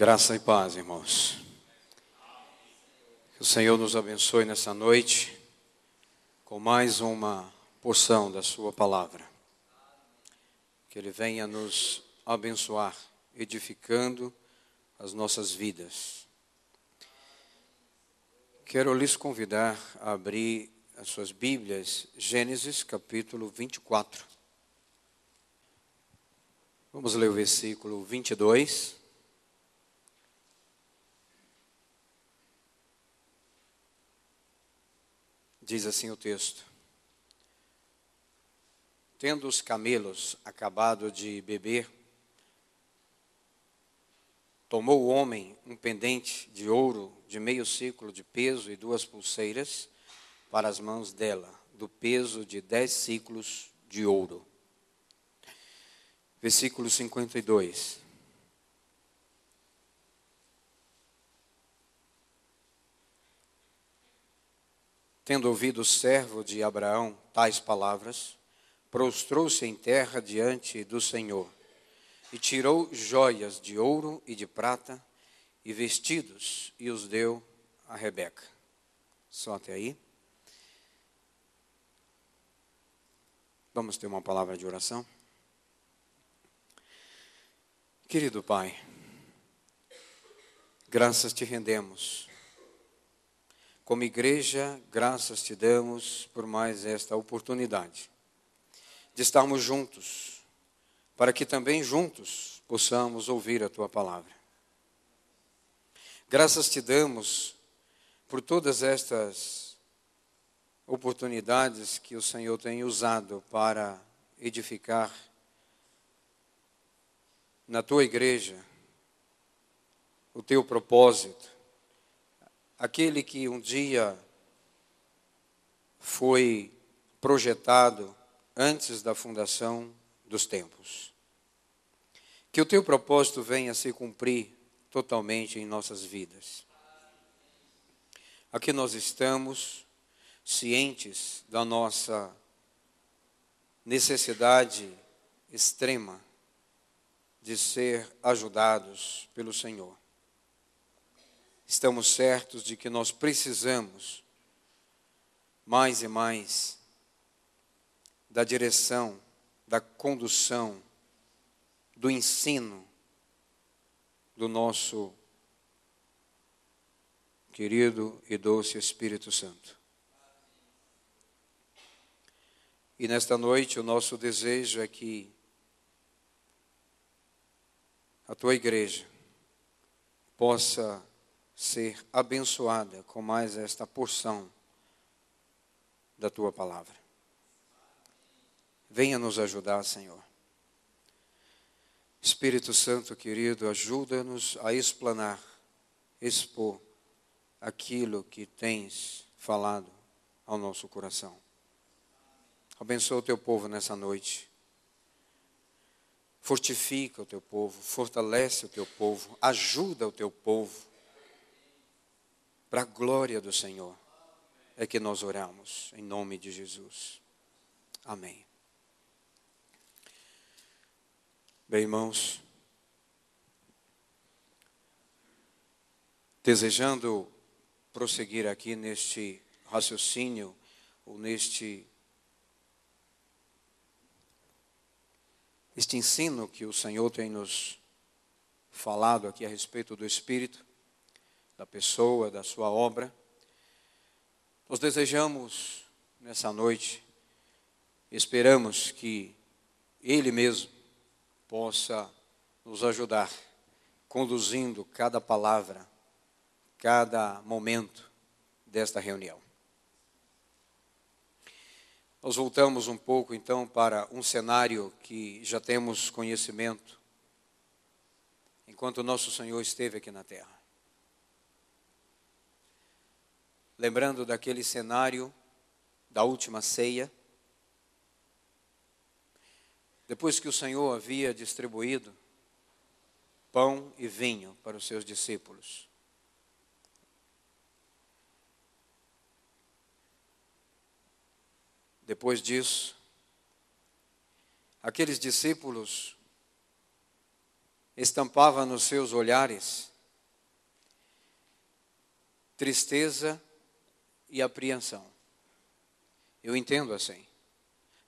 Graça e paz, irmãos. Que o Senhor nos abençoe nessa noite com mais uma porção da sua palavra. Que Ele venha nos abençoar, edificando as nossas vidas. Quero lhes convidar a abrir as suas Bíblias, Gênesis capítulo 24. Vamos ler o versículo 22. Diz assim o texto: Tendo os camelos acabado de beber, tomou o homem um pendente de ouro de meio ciclo de peso e 2 pulseiras para as mãos dela, do peso de 10 ciclos de ouro. Versículo 52. Tendo ouvido o servo de Abraão tais palavras, prostrou-se em terra diante do Senhor, e tirou joias de ouro e de prata, e vestidos, e os deu a Rebeca. Só até aí. Vamos ter uma palavra de oração? Querido Pai, graças te rendemos. Como igreja, graças te damos por mais esta oportunidade de estarmos juntos, para que também juntos possamos ouvir a tua palavra. Graças te damos por todas estas oportunidades que o Senhor tem usado para edificar na tua igreja o teu propósito. Aquele que um dia foi projetado antes da fundação dos tempos. Que o teu propósito venha se cumprir totalmente em nossas vidas. Aqui nós estamos cientes da nossa necessidade extrema de ser ajudados pelo Senhor. Estamos certos de que nós precisamos mais e mais da direção, da condução, do ensino do nosso querido e doce Espírito Santo. E nesta noite o nosso desejo é que a tua igreja possa ser abençoada com mais esta porção da tua palavra. Venha nos ajudar, Senhor. Espírito Santo querido, ajuda-nos a explanar, expor aquilo que tens falado ao nosso coração. Abençoa o teu povo nessa noite. Fortifica o teu povo, fortalece o teu povo, ajuda o teu povo. Para a glória do Senhor é que nós oramos, em nome de Jesus. Amém. Bem, irmãos, desejando prosseguir aqui neste raciocínio, ou neste ensino que o Senhor tem nos falado aqui a respeito do Espírito, da pessoa, da sua obra, nós desejamos nessa noite, esperamos que Ele mesmo possa nos ajudar, conduzindo cada palavra, cada momento desta reunião. Nós voltamos um pouco então para um cenário que já temos conhecimento, enquanto o nosso Senhor esteve aqui na terra. Lembrando daquele cenário da última ceia, depois que o Senhor havia distribuído pão e vinho para os seus discípulos. Depois disso, aqueles discípulos estampavam nos seus olhares tristeza e apreensão. Eu entendo assim.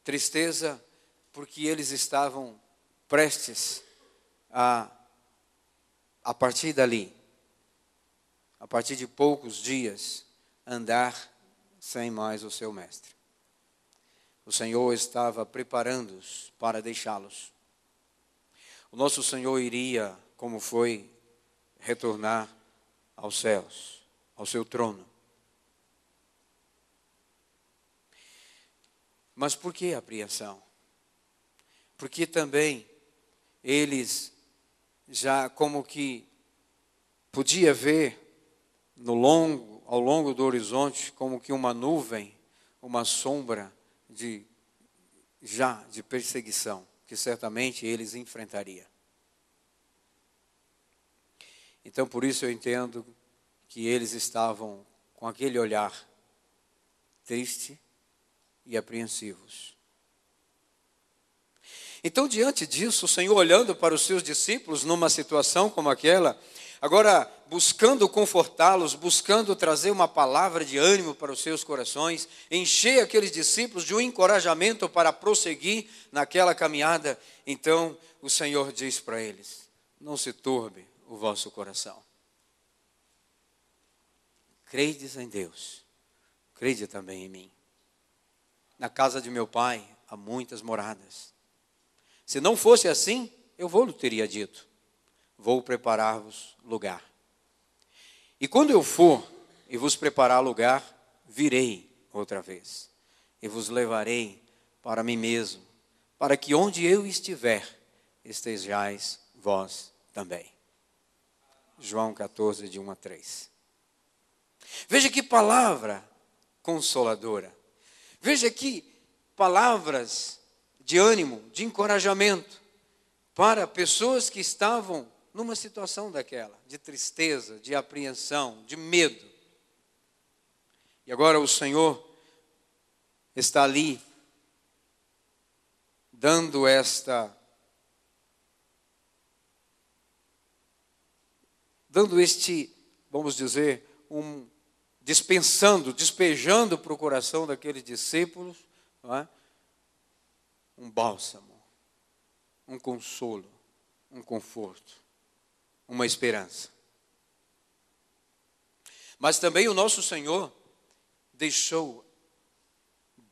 Tristeza porque eles estavam prestes a partir dali, a partir de poucos dias, andar sem mais o seu mestre. O Senhor estava preparando-os para deixá-los. O nosso Senhor iria, como foi, retornar aos céus, ao seu trono. Mas por que apreensão? Porque também eles já como que podia ver ao longo do horizonte como que uma nuvem, uma sombra de perseguição que certamente eles enfrentariam. Então por isso eu entendo que eles estavam com aquele olhar triste e apreensivos. Então, diante disso, o Senhor, olhando para os seus discípulos numa situação como aquela, agora buscando confortá-los, buscando trazer uma palavra de ânimo para os seus corações, encher aqueles discípulos de um encorajamento para prosseguir naquela caminhada, então o Senhor diz para eles: não se turbe o vosso coração. Credes em Deus, crede também em mim. Na casa de meu Pai há muitas moradas. Se não fosse assim, eu vou-lhe teria dito: vou preparar-vos lugar. E quando eu for e vos preparar lugar, virei outra vez e vos levarei para mim mesmo, para que onde eu estiver, estejais vós também. João 14, de 1 a 3. Veja que palavra consoladora. Veja que palavras de ânimo, de encorajamento para pessoas que estavam numa situação daquela, de tristeza, de apreensão, de medo. E agora o Senhor está ali dando vamos dizer, despejando para o coração daqueles discípulos, não é? Um bálsamo, um consolo, um conforto, uma esperança. Mas também o nosso Senhor deixou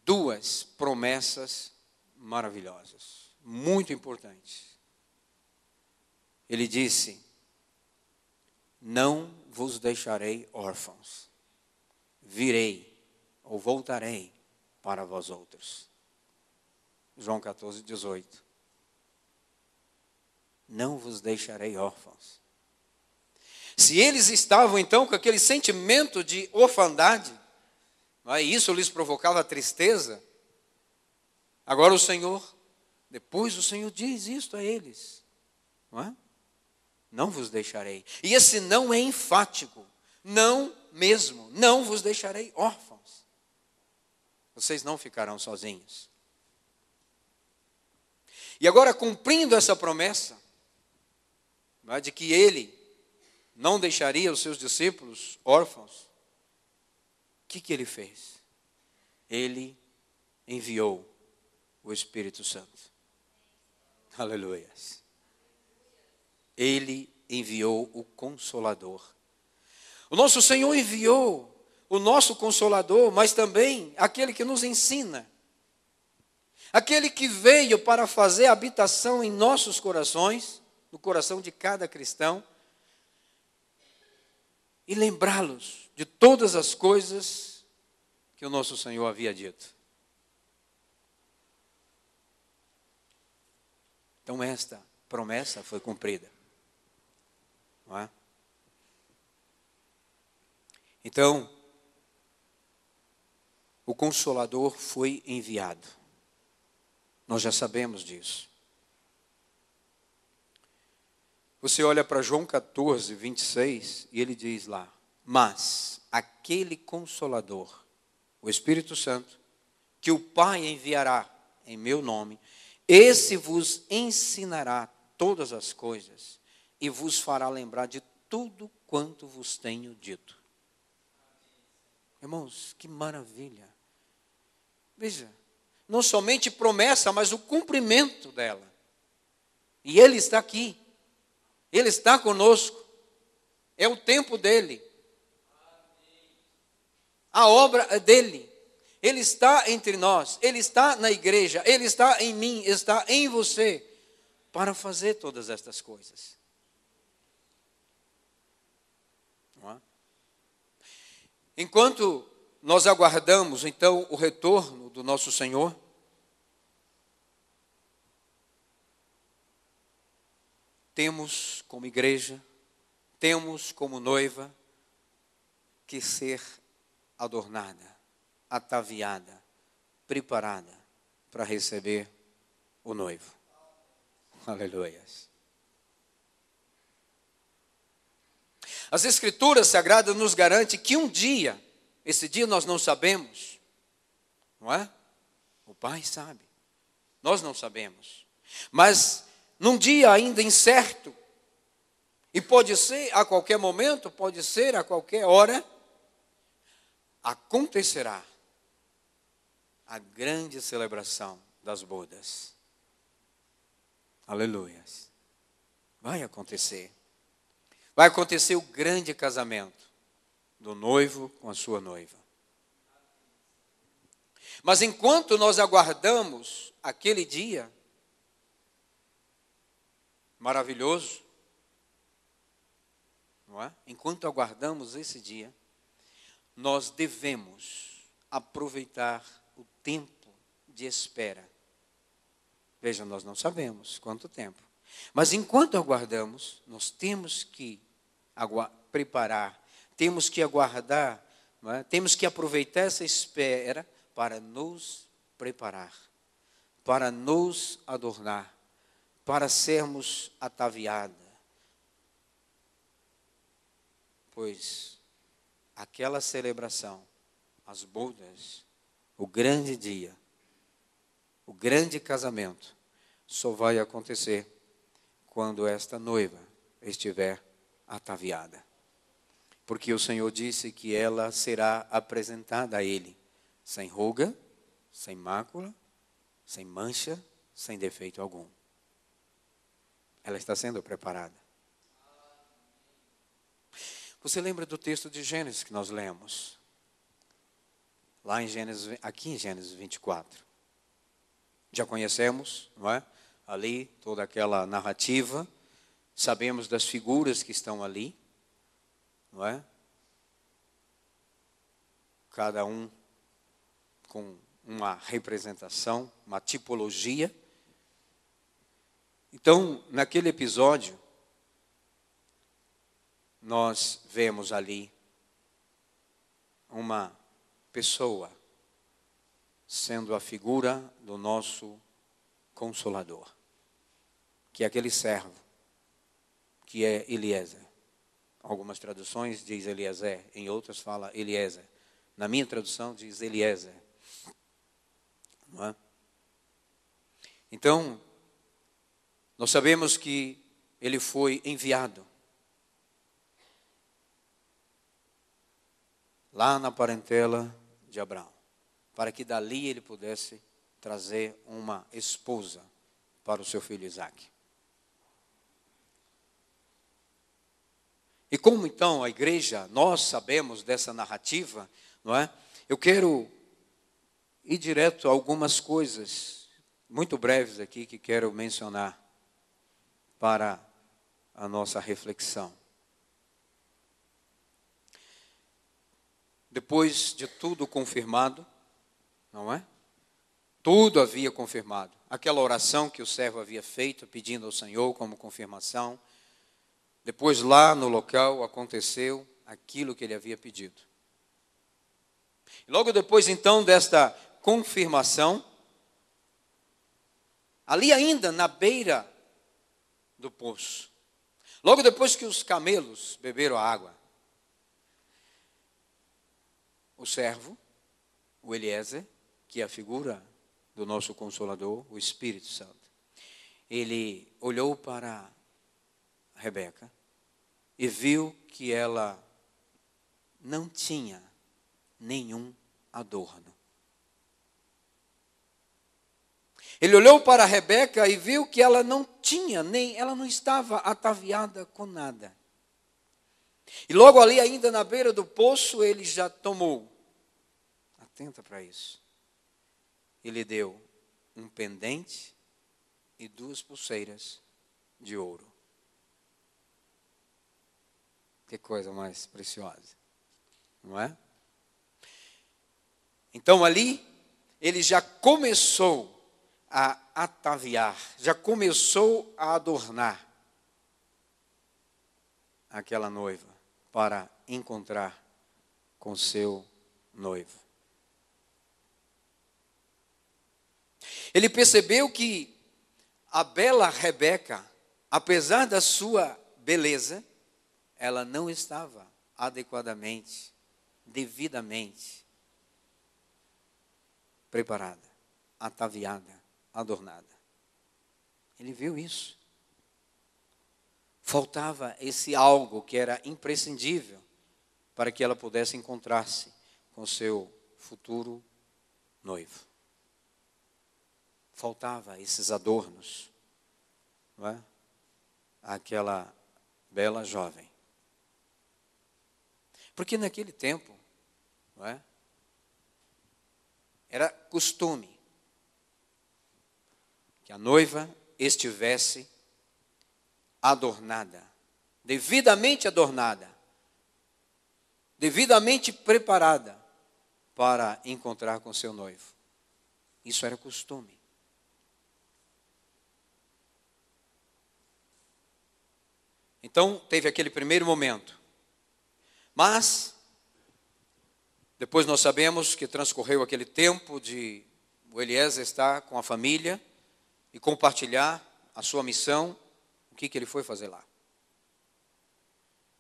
duas promessas maravilhosas, muito importantes. Ele disse: não vos deixarei órfãos, virei ou voltarei para vós outros. João 14, 18. Não vos deixarei órfãos. Se eles estavam então com aquele sentimento de orfandade, e isso lhes provocava tristeza, agora depois o Senhor diz isto a eles, não é? Não vos deixarei. E esse não é enfático, não mesmo, não vos deixarei órfãos. Vocês não ficarão sozinhos. E agora, cumprindo essa promessa, não é, de que ele não deixaria os seus discípulos órfãos, o que ele fez? Ele enviou o Espírito Santo. Aleluia. Ele enviou o Consolador. O nosso Senhor enviou o nosso Consolador, mas também aquele que nos ensina. Aquele que veio para fazer habitação em nossos corações, no coração de cada cristão, e lembrá-los de todas as coisas que o nosso Senhor havia dito. Então esta promessa foi cumprida. Não é? Então, o Consolador foi enviado. Nós já sabemos disso. Você olha para João 14, 26, e ele diz lá: mas aquele Consolador, o Espírito Santo, que o Pai enviará em meu nome, esse vos ensinará todas as coisas e vos fará lembrar de tudo quanto vos tenho dito. Irmãos, que maravilha. Veja, não somente promessa, mas o cumprimento dela. E Ele está aqui. Ele está conosco. É o tempo dEle. A obra é dEle. Ele está entre nós. Ele está na igreja. Ele está em mim. Está em você. Para fazer todas estas coisas. Não é? Enquanto nós aguardamos, então, o retorno do nosso Senhor, temos como igreja, temos como noiva, que ser adornada, ataviada, preparada para receber o noivo. Aleluia. As Escrituras Sagradas nos garantem que um dia, esse dia nós não sabemos, não é? O Pai sabe, nós não sabemos, mas num dia ainda incerto, e pode ser a qualquer momento, pode ser a qualquer hora, acontecerá a grande celebração das bodas. Aleluia. Vai acontecer. Vai acontecer o grande casamento do noivo com a sua noiva. Mas enquanto nós aguardamos aquele dia maravilhoso, não é? Enquanto aguardamos esse dia, nós devemos aproveitar o tempo de espera. Veja, nós não sabemos quanto tempo. Mas enquanto aguardamos, nós temos que preparar, temos que aguardar, não é? Temos que aproveitar essa espera para nos preparar, para nos adornar, para sermos ataviados. Pois aquela celebração, as bodas, o grande dia, o grande casamento, só vai acontecer quando esta noiva estiver ataviada. Porque o Senhor disse que ela será apresentada a Ele, sem ruga, sem mácula, sem mancha, sem defeito algum. Ela está sendo preparada. Você lembra do texto de Gênesis que nós lemos? Lá em Gênesis, aqui em Gênesis 24. Já conhecemos, não é? Ali, toda aquela narrativa. Sabemos das figuras que estão ali, não é? Cada um com uma representação, uma tipologia. Então, naquele episódio, nós vemos ali uma pessoa sendo a figura do nosso Consolador, que é aquele servo, que é Eliezer. Algumas traduções diz Eliezer, em outras fala Eliezer. Na minha tradução diz Eliezer. Não é? Então, nós sabemos que ele foi enviado lá na parentela de Abraão, para que dali ele pudesse trazer uma esposa para o seu filho Isaque. E como então a igreja, nós sabemos dessa narrativa, não é? Eu quero ir direto a algumas coisas, muito breves aqui, que quero mencionar para a nossa reflexão. Depois de tudo confirmado, não é? Tudo havia confirmado. Aquela oração que o servo havia feito, pedindo ao Senhor como confirmação. Depois lá no local aconteceu aquilo que ele havia pedido. E logo depois então desta confirmação, ali ainda na beira do poço, logo depois que os camelos beberam a água, o servo, o Eliezer, que é a figura do nosso Consolador, o Espírito Santo, ele olhou para Rebeca e viu que ela não tinha nenhum adorno. Ele olhou para Rebeca e viu que ela não estava ataviada com nada. E logo ali, ainda na beira do poço, ele já tomou. Atenta para isso. Ele deu um pendente e 2 pulseiras de ouro. Que coisa mais preciosa, não é? Então ali, ele já começou a ataviar, já começou a adornar aquela noiva para encontrar com seu noivo. Ele percebeu que a bela Rebeca, apesar da sua beleza, ela não estava adequadamente, devidamente preparada, ataviada, adornada. Ele viu isso. Faltava esse algo que era imprescindível para que ela pudesse encontrar-se com seu futuro noivo. Faltava esses adornos, não é? Aquela bela jovem. Porque naquele tempo, não é? Era costume que a noiva estivesse adornada, devidamente preparada para encontrar com seu noivo. Isso era costume. Então, teve aquele primeiro momento. Mas, depois nós sabemos que transcorreu aquele tempo de o Eliezer estar com a família e compartilhar a sua missão. O que ele foi fazer lá?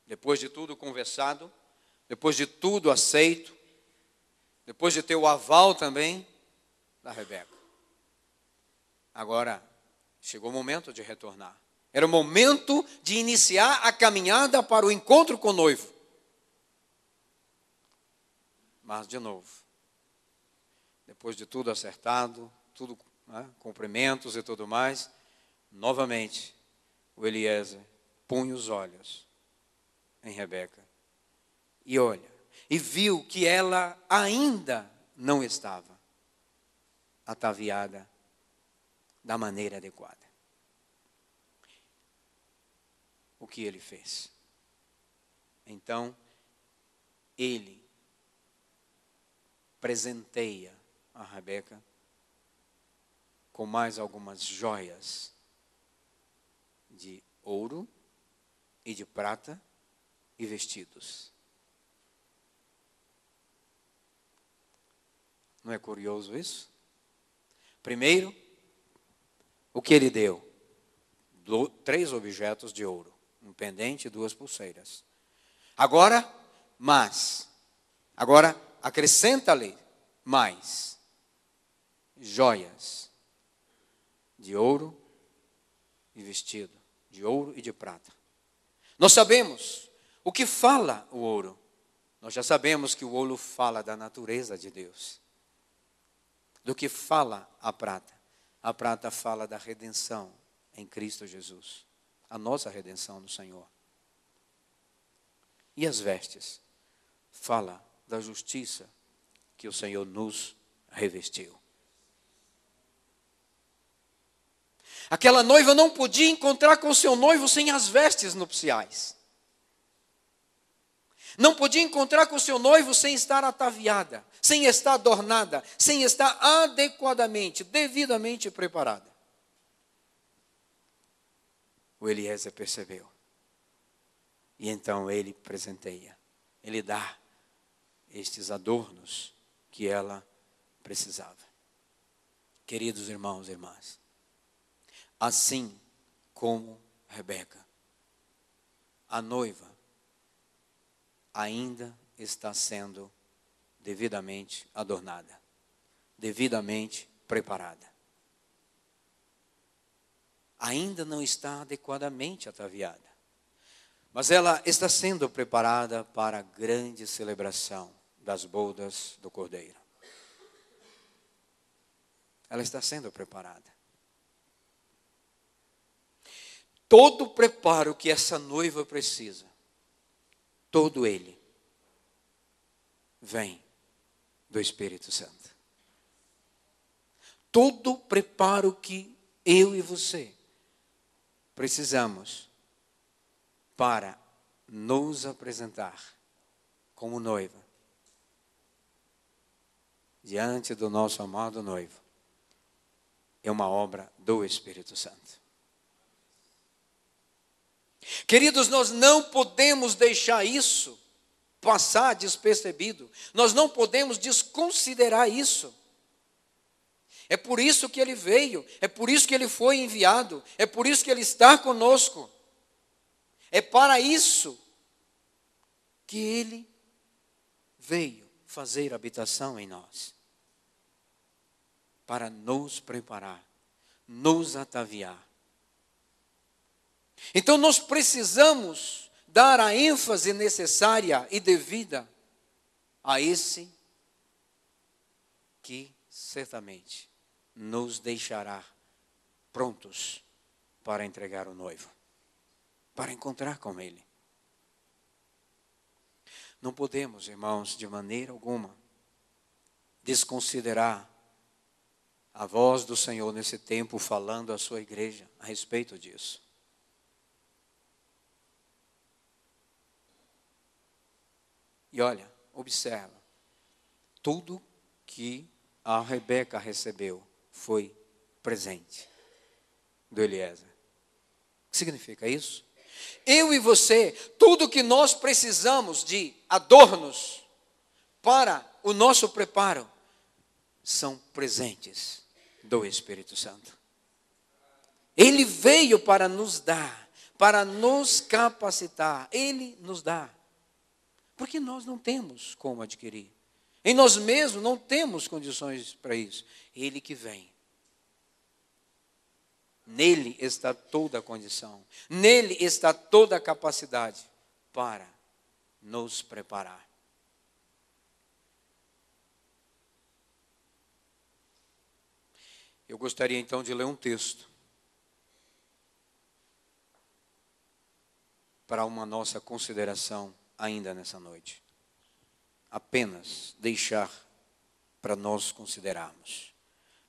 Depois de tudo conversado, depois de tudo aceito, depois de ter o aval também da Rebeca. Agora, chegou o momento de retornar. Era o momento de iniciar a caminhada para o encontro com o noivo. Mas, de novo, depois de tudo acertado, tudo, né, cumprimentos e tudo mais, novamente, o Eliezer punha os olhos em Rebeca e olha, e viu que ela ainda não estava ataviada da maneira adequada. O que ele fez? Então, ele presenteia a Rebeca com mais algumas joias de ouro e de prata e vestidos. Não é curioso isso? Primeiro, o que ele deu? 3 objetos de ouro, um pendente e 2 pulseiras. Agora acrescenta-lhe mais joias de ouro e vestido, de ouro e de prata. Nós sabemos o que fala o ouro. Nós já sabemos que o ouro fala da natureza de Deus. Do que fala a prata? A prata fala da redenção em Cristo Jesus. A nossa redenção no Senhor. E as vestes? Fala da justiça que o Senhor nos revestiu. Aquela noiva não podia encontrar com seu noivo sem as vestes nupciais. Não podia encontrar com seu noivo sem estar ataviada, sem estar adornada, sem estar adequadamente, devidamente preparada. O Eliezer percebeu. E então ele presenteia, ele dá estes adornos que ela precisava. Queridos irmãos e irmãs, assim como Rebeca, a noiva ainda está sendo devidamente adornada, devidamente preparada. Ainda não está adequadamente ataviada, mas ela está sendo preparada para a grande celebração das bodas do Cordeiro. Ela está sendo preparada. Todo o preparo que essa noiva precisa, todo ele, vem do Espírito Santo. Todo o preparo que eu e você precisamos para nos apresentar como noiva diante do nosso amado noivo é uma obra do Espírito Santo. Queridos, nós não podemos deixar isso passar despercebido. Nós não podemos desconsiderar isso. É por isso que ele veio, é por isso que ele foi enviado, é por isso que ele está conosco. É para isso que ele veio fazer habitação em nós. Para nos preparar, nos ataviar. Então nós precisamos dar a ênfase necessária e devida a esse que certamente nos deixará prontos para entregar o noivo, para encontrar com ele. Não podemos, irmãos, de maneira alguma, desconsiderar a voz do Senhor nesse tempo falando à sua igreja a respeito disso. E olha, observa, tudo que a Rebeca recebeu foi presente do Eliezer. O que significa isso? Eu e você, tudo que nós precisamos de adornos para o nosso preparo, são presentes do Espírito Santo. Ele veio para nos dar, para nos capacitar. Ele nos dá. Porque nós não temos como adquirir. Em nós mesmos não temos condições para isso. Ele que vem. Nele está toda a condição. Nele está toda a capacidade para nos preparar. Eu gostaria então de ler um texto para uma nossa consideração ainda nessa noite. Apenas deixar para nós considerarmos.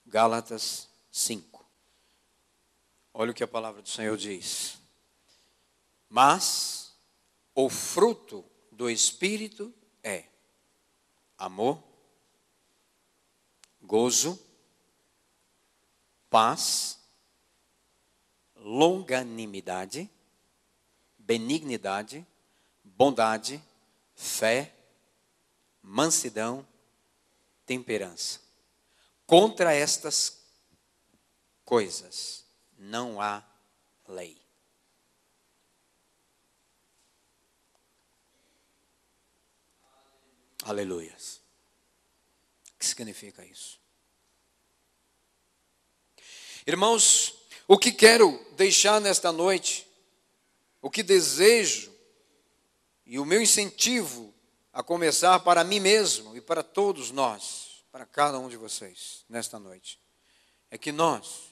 Gálatas 5. Olha o que a palavra do Senhor diz. Mas o fruto do Espírito é amor, gozo, paz, longanimidade, benignidade, bondade, fé, mansidão, temperança. Contra estas coisas não há lei. Aleluias. O que significa isso? Irmãos, o que quero deixar nesta noite, o que desejo, e o meu incentivo a começar para mim mesmo e para todos nós, para cada um de vocês, nesta noite, é que nós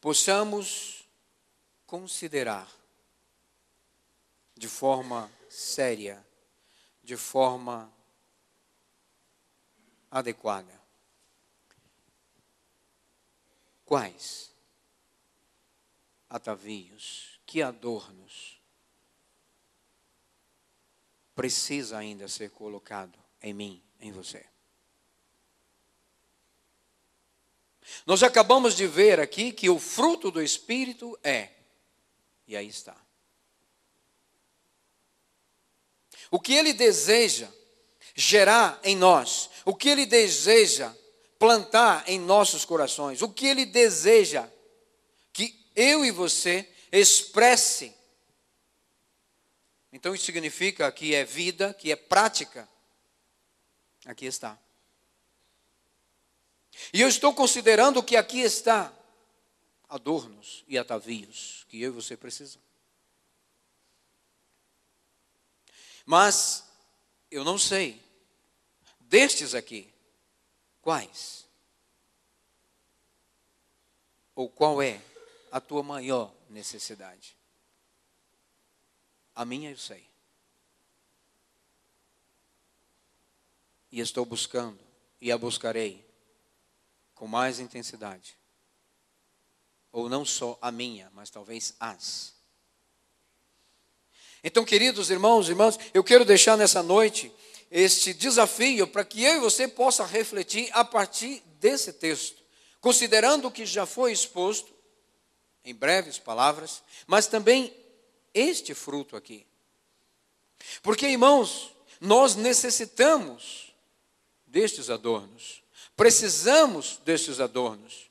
possamos considerar de forma séria, de forma adequada, quais atavios, que adornos precisa ainda ser colocado em mim, em você. Nós acabamos de ver aqui que o fruto do Espírito é, e aí está. O que Ele deseja gerar em nós, o que Ele deseja plantar em nossos corações, o que Ele deseja que eu e você expresse. Então isso significa que é vida, que é prática. Aqui está. E eu estou considerando que aqui está adornos e atavios que eu e você precisam. Mas eu não sei Destes aqui, quais? Ou qual é a tua maior necessidade? A minha eu sei. E estou buscando, e a buscarei com mais intensidade. Ou não só a minha, mas talvez as. Então, queridos irmãos e irmãs, eu quero deixar nessa noite este desafio para que eu e você possa refletir a partir desse texto, considerando o que já foi exposto, em breves palavras, mas também este fruto aqui. Porque, irmãos, nós necessitamos destes adornos, precisamos destes adornos.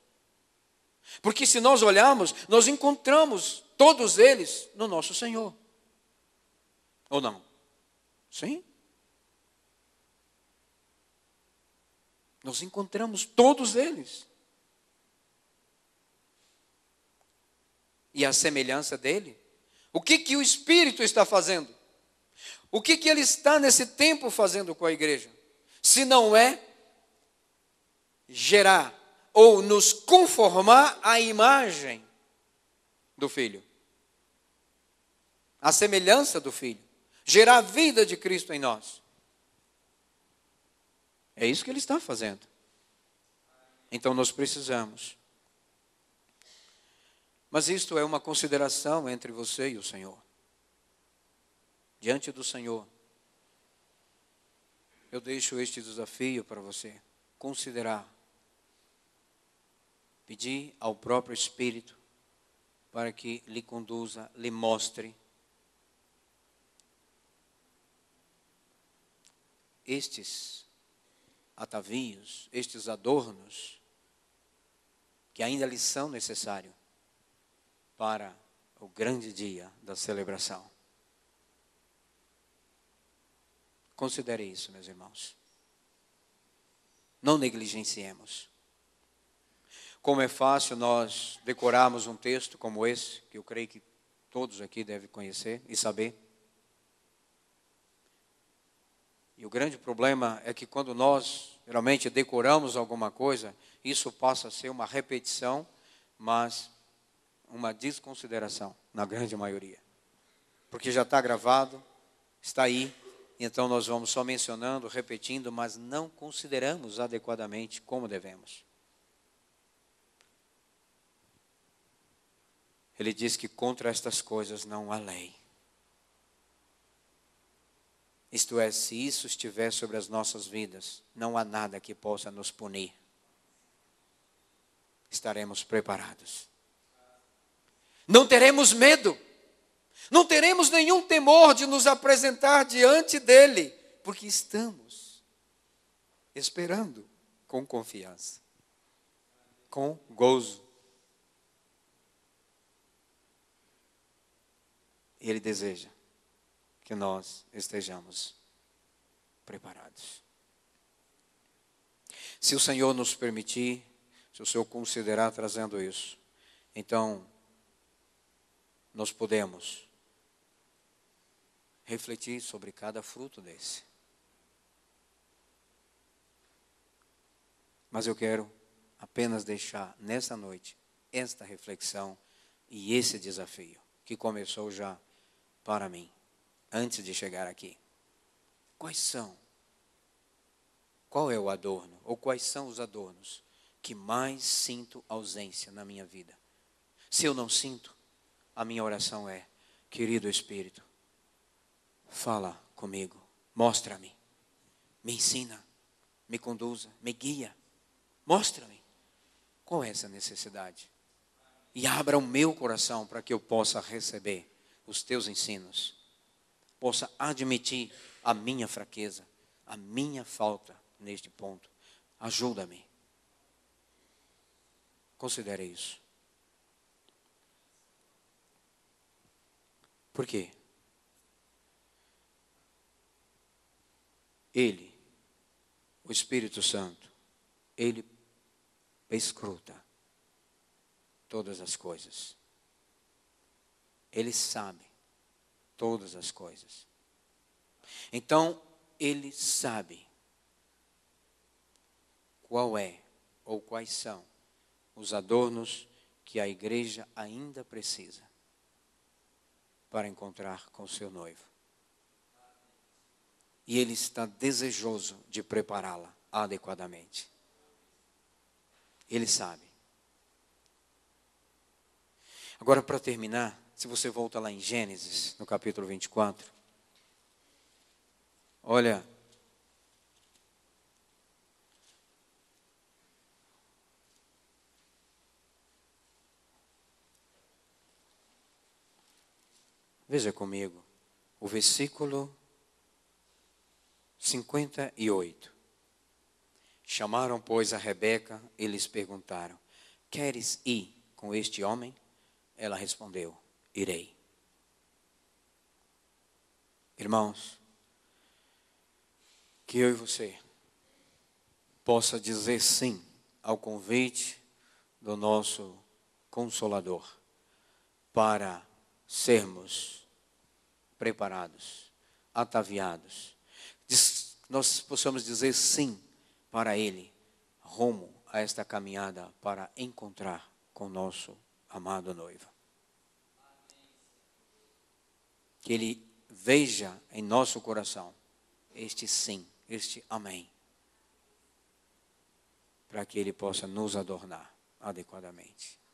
Porque se nós olharmos, nós encontramos todos eles no nosso Senhor. Ou não? Sim? Nós encontramos todos eles. E a semelhança dele. O que o Espírito está fazendo? O que ele está nesse tempo fazendo com a igreja? Se não é gerar ou nos conformar à imagem do Filho. A semelhança do Filho. Gerar a vida de Cristo em nós. É isso que ele está fazendo. Então nós precisamos. Mas isto é uma consideração entre você e o Senhor. Diante do Senhor, eu deixo este desafio para você considerar. Pedir ao próprio Espírito para que lhe conduza, lhe mostre estes atavios, estes adornos que ainda lhe são necessários para o grande dia da celebração. Considere isso, meus irmãos. Não negligenciemos. Como é fácil nós decorarmos um texto como esse, que eu creio que todos aqui devem conhecer e saber. E o grande problema é que quando nós realmente decoramos alguma coisa, isso passa a ser uma repetição, mas uma desconsideração, na grande maioria. Porque já está gravado, está aí, então nós vamos só mencionando, repetindo, mas não consideramos adequadamente como devemos. Ele diz que contra estas coisas não há lei. Isto é, se isso estiver sobre as nossas vidas, não há nada que possa nos punir. Estaremos preparados. Não teremos medo. Não teremos nenhum temor de nos apresentar diante dele, porque estamos esperando com confiança, com gozo. Ele deseja que nós estejamos preparados. Se o Senhor nos permitir, se o Senhor considerar trazendo isso, então nós podemos refletir sobre cada fruto desse. Mas eu quero apenas deixar nessa noite esta reflexão e esse desafio que começou já para mim, antes de chegar aqui. Quais são? Qual é o adorno? Ou quais são os adornos que mais sinto ausência na minha vida? Se eu não sinto, a minha oração é: querido Espírito, fala comigo, mostra-me, me ensina, me conduza, me guia, mostra-me qual é essa necessidade. E abra o meu coração para que eu possa receber os teus ensinos, possa admitir a minha fraqueza, a minha falta neste ponto. Ajuda-me. Considere isso. Por quê? Ele, o Espírito Santo, ele escruta todas as coisas. Ele sabe todas as coisas. Então, ele sabe qual é ou quais são os adornos que a igreja ainda precisa para encontrar com seu noivo. E Ele está desejoso de prepará-la adequadamente. Ele sabe. Agora, para terminar, se você volta lá em Gênesis, no capítulo 24, olha, veja comigo, o versículo 58. Chamaram, pois, a Rebeca e lhes perguntaram: queres ir com este homem? Ela respondeu: irei. Irmãos, que eu e você possa dizer sim ao convite do nosso Consolador para sermos preparados, ataviados. Nós possamos dizer sim para Ele, rumo a esta caminhada para encontrar com o nosso amado noivo. Que Ele veja em nosso coração este sim, este amém, para que Ele possa nos adornar adequadamente.